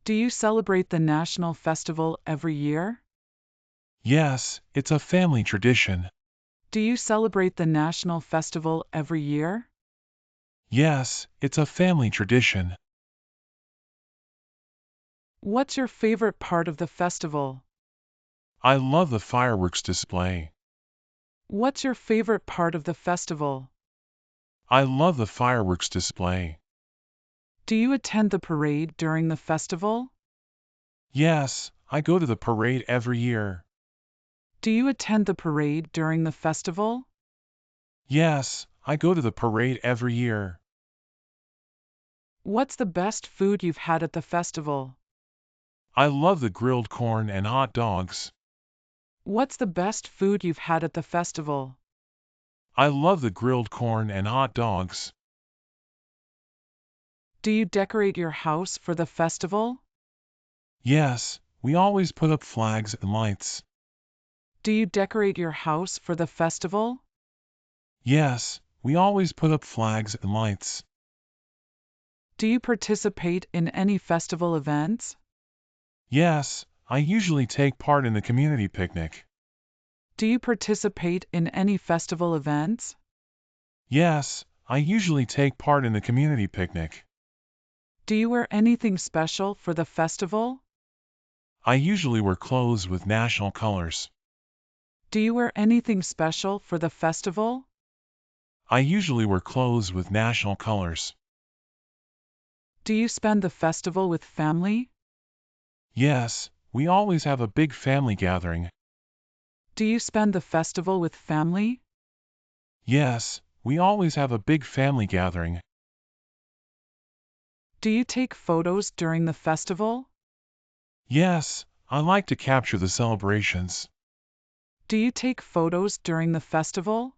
Do you celebrate the national festival every year? Yes, it's a family tradition. Do you celebrate the national festival every year? Yes, it's a family tradition. What's your favorite part of the festival? I love the fireworks display. What's your favorite part of the festival? I love the fireworks display. Do you attend the parade during the festival? Yes, I go to the parade every year. Do you attend the parade during the festival? Yes, I go to the parade every year. What's the best food you've had at the festival? I love the grilled corn and hot dogs. What's the best food you've had at the festival? I love the grilled corn and hot dogs. Do you decorate your house for the festival? Yes, we always put up flags and lights. Do you decorate your house for the festival? Yes, we always put up flags and lights. Do you participate in any festival events? Yes, I usually take part in the community picnic. Do you participate in any festival events? Yes, I usually take part in the community picnic. Do you wear anything special for the festival? I usually wear clothes with national colors. Do you wear anything special for the festival? I usually wear clothes with national colors. Do you spend the festival with family? Yes, we always have a big family gathering. Do you spend the festival with family? Yes, we always have a big family gathering. Do you take photos during the festival? Yes, I like to capture the celebrations. Do you take photos during the festival?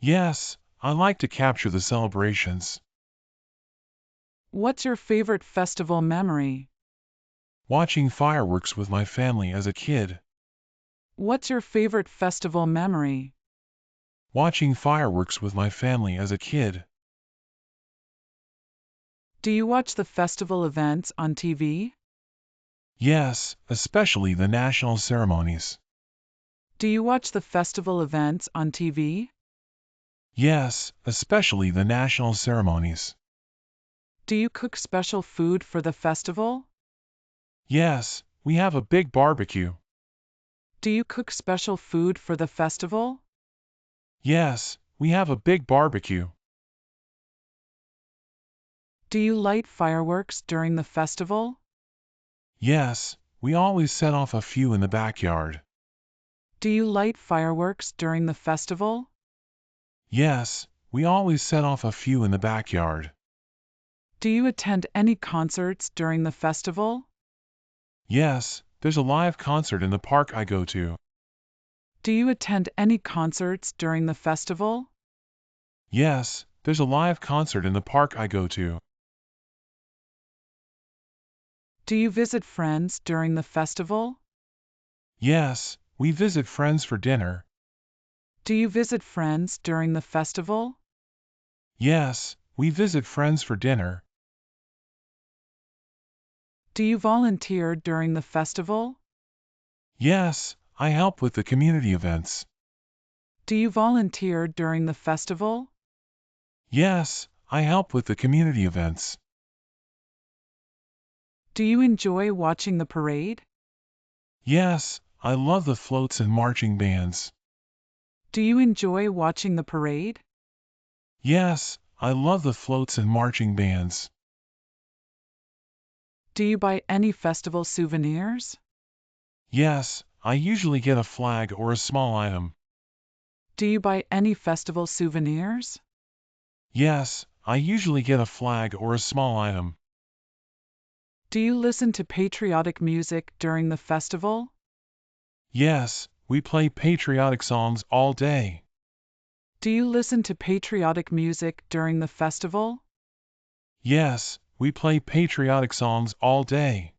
Yes, I like to capture the celebrations. What's your favorite festival memory? Watching fireworks with my family as a kid. What's your favorite festival memory? Watching fireworks with my family as a kid. Do you watch the festival events on TV? Yes, especially the national ceremonies. Do you watch the festival events on TV? Yes, especially the national ceremonies. Do you cook special food for the festival? Yes, we have a big barbecue. Do you cook special food for the festival? Yes, we have a big barbecue. Do you light fireworks during the festival? Yes, we always set off a few in the backyard. Do you light fireworks during the festival? Yes, we always set off a few in the backyard. Do you attend any concerts during the festival? Yes, there's a live concert in the park I go to. Do you attend any concerts during the festival? Yes, there's a live concert in the park I go to. Do you visit friends during the festival? Yes, we visit friends for dinner. Do you visit friends during the festival? Yes, we visit friends for dinner. Do you volunteer during the festival? Yes, I help with the community events. Do you volunteer during the festival? Yes, I help with the community events. Do you enjoy watching the parade? Yes, I love the floats and marching bands. Do you enjoy watching the parade? Yes, I love the floats and marching bands. Do you buy any festival souvenirs? Yes, I usually get a flag or a small item. Do you buy any festival souvenirs? Yes, I usually get a flag or a small item. Do you listen to patriotic music during the festival? Yes, we play patriotic songs all day. Do you listen to patriotic music during the festival? Yes, we play patriotic songs all day.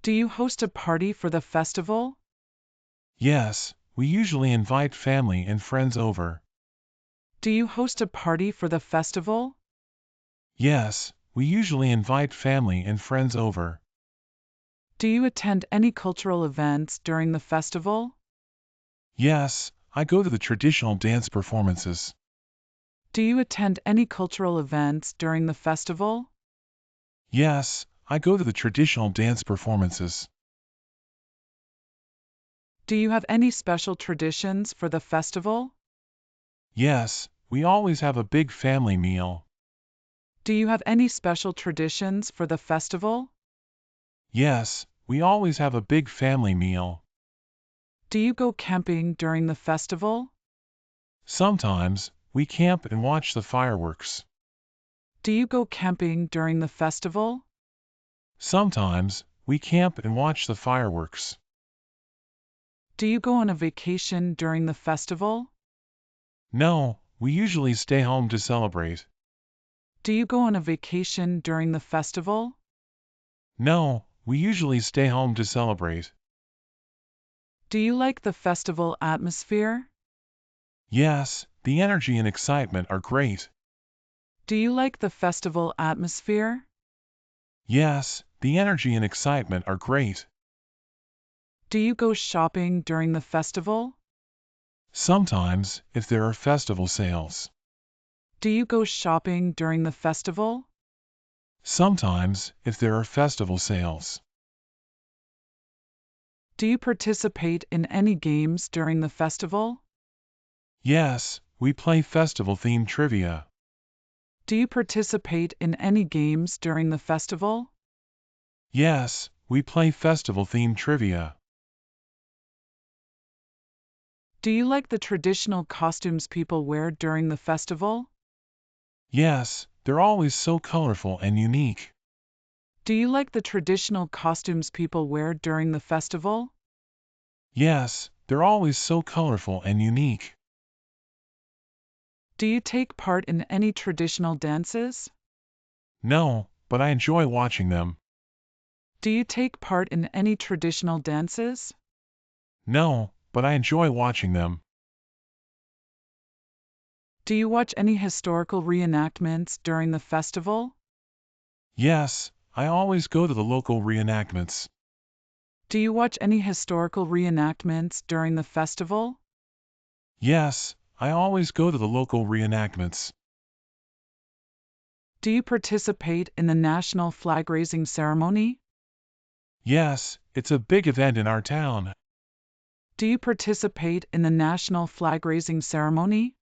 Do you host a party for the festival? Yes, we usually invite family and friends over. Do you host a party for the festival? Yes, we usually invite family and friends over. Do you attend any cultural events during the festival? Yes, I go to the traditional dance performances. Do you attend any cultural events during the festival? Yes, I go to the traditional dance performances. Do you have any special traditions for the festival? Yes, we always have a big family meal. Do you have any special traditions for the festival? Yes, we always have a big family meal. Do you go camping during the festival? Sometimes, we camp and watch the fireworks. Do you go camping during the festival? Sometimes, we camp and watch the fireworks. Do you go on a vacation during the festival? No, we usually stay home to celebrate. Do you go on a vacation during the festival? No, we usually stay home to celebrate. Do you like the festival atmosphere? Yes, the energy and excitement are great. Do you like the festival atmosphere? Yes, the energy and excitement are great. Do you go shopping during the festival? Sometimes, if there are festival sales. Do you go shopping during the festival? Sometimes, if there are festival sales. Do you participate in any games during the festival? Yes, we play festival-themed trivia. Do you participate in any games during the festival? Yes, we play festival-themed trivia. Do you like the traditional costumes people wear during the festival? Yes, they're always so colorful and unique. Do you like the traditional costumes people wear during the festival? Yes, they're always so colorful and unique. Do you take part in any traditional dances? No, but I enjoy watching them. Do you take part in any traditional dances? No, but I enjoy watching them. Do you watch any historical reenactments during the festival? Yes, I always go to the local reenactments. Do you watch any historical reenactments during the festival? Yes, I always go to the local reenactments. Do you participate in the national flag raising ceremony? Yes, it's a big event in our town. Do you participate in the national flag raising ceremony?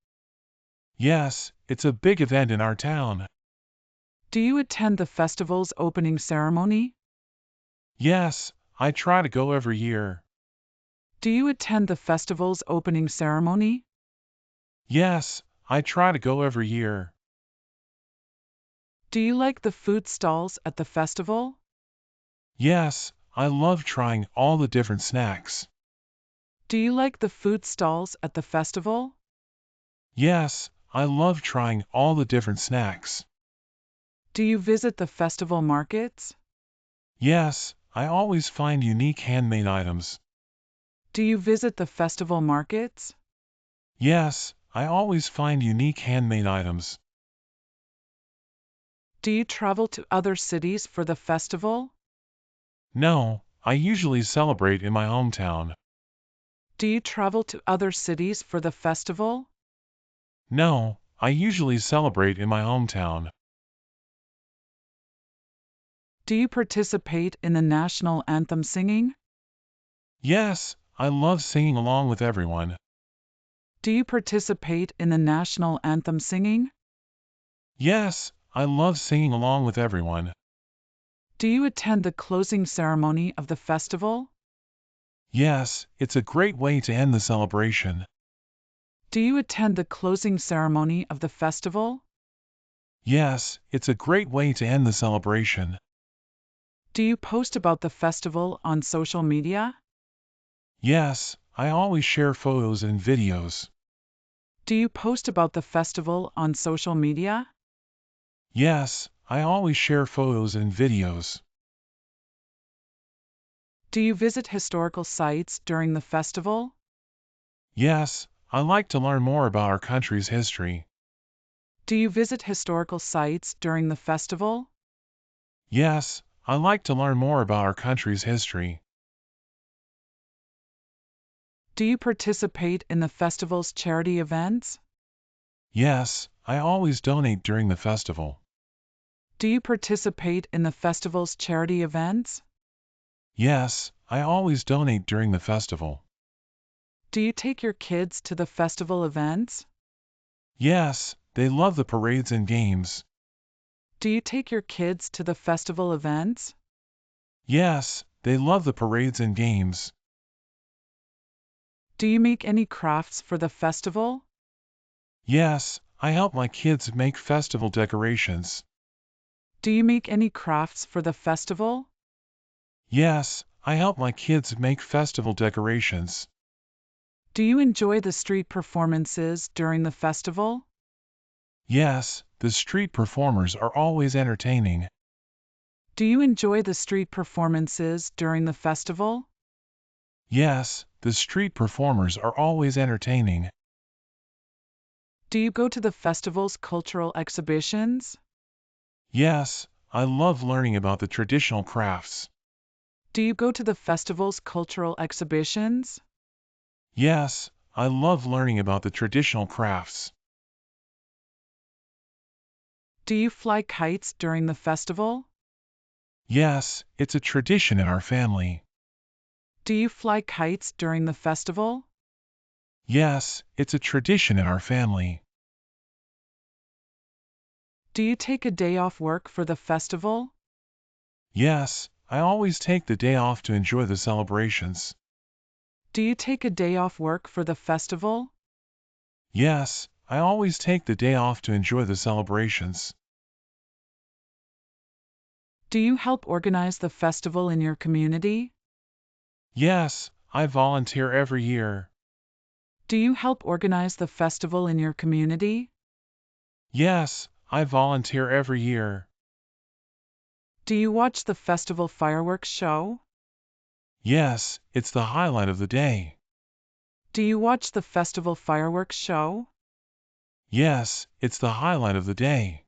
Yes, it's a big event in our town. Do you attend the festival's opening ceremony? Yes, I try to go every year. Do you attend the festival's opening ceremony? Yes, I try to go every year. Do you like the food stalls at the festival? Yes, I love trying all the different snacks. Do you like the food stalls at the festival? Yes, I love trying all the different snacks. Do you visit the festival markets? Yes, I always find unique handmade items. Do you visit the festival markets? Yes, I always find unique handmade items. Do you travel to other cities for the festival? No, I usually celebrate in my hometown. Do you travel to other cities for the festival? No, I usually celebrate in my hometown. Do you participate in the national anthem singing? Yes, I love singing along with everyone. Do you participate in the national anthem singing? Yes, I love singing along with everyone. Do you attend the closing ceremony of the festival? Yes, it's a great way to end the celebration. Do you attend the closing ceremony of the festival? Yes, it's a great way to end the celebration. Do you post about the festival on social media? Yes, I always share photos and videos. Do you post about the festival on social media? Yes, I always share photos and videos. Do you visit historical sites during the festival? Yes, I like to learn more about our country's history. Do you visit historical sites during the festival? Yes, I like to learn more about our country's history. Do you participate in the festival's charity events? Yes, I always donate during the festival. Do you participate in the festival's charity events? Yes, I always donate during the festival. Do you take your kids to the festival events? Yes, they love the parades and games. Do you take your kids to the festival events? Yes, they love the parades and games. Do you make any crafts for the festival? Yes, I help my kids make festival decorations. Do you make any crafts for the festival? Yes, I help my kids make festival decorations. Do you enjoy the street performances during the festival? Yes, the street performers are always entertaining. Do you enjoy the street performances during the festival? Yes, the street performers are always entertaining. Do you go to the festival's cultural exhibitions? Yes, I love learning about the traditional crafts. Do you go to the festival's cultural exhibitions? Yes, I love learning about the traditional crafts. Do you fly kites during the festival? Yes, it's a tradition in our family. Do you fly kites during the festival? Yes, it's a tradition in our family. Do you take a day off work for the festival? Yes, I always take the day off to enjoy the celebrations. Do you take a day off work for the festival? Yes, I always take the day off to enjoy the celebrations. Do you help organize the festival in your community? Yes, I volunteer every year. Do you help organize the festival in your community? Yes, I volunteer every year. Do you watch the festival fireworks show? Yes, it's the highlight of the day. Do you watch the festival fireworks show? Yes, it's the highlight of the day.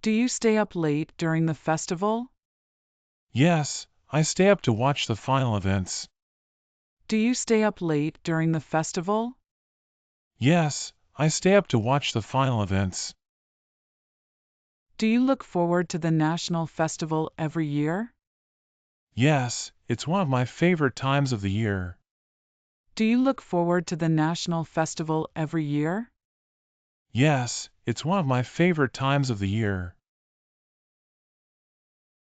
Do you stay up late during the festival? Yes, I stay up to watch the final events. Do you stay up late during the festival? Yes, I stay up to watch the final events. Do you look forward to the national festival every year? Yes, it's one of my favorite times of the year. Do you look forward to the national festival every year? Yes, it's one of my favorite times of the year.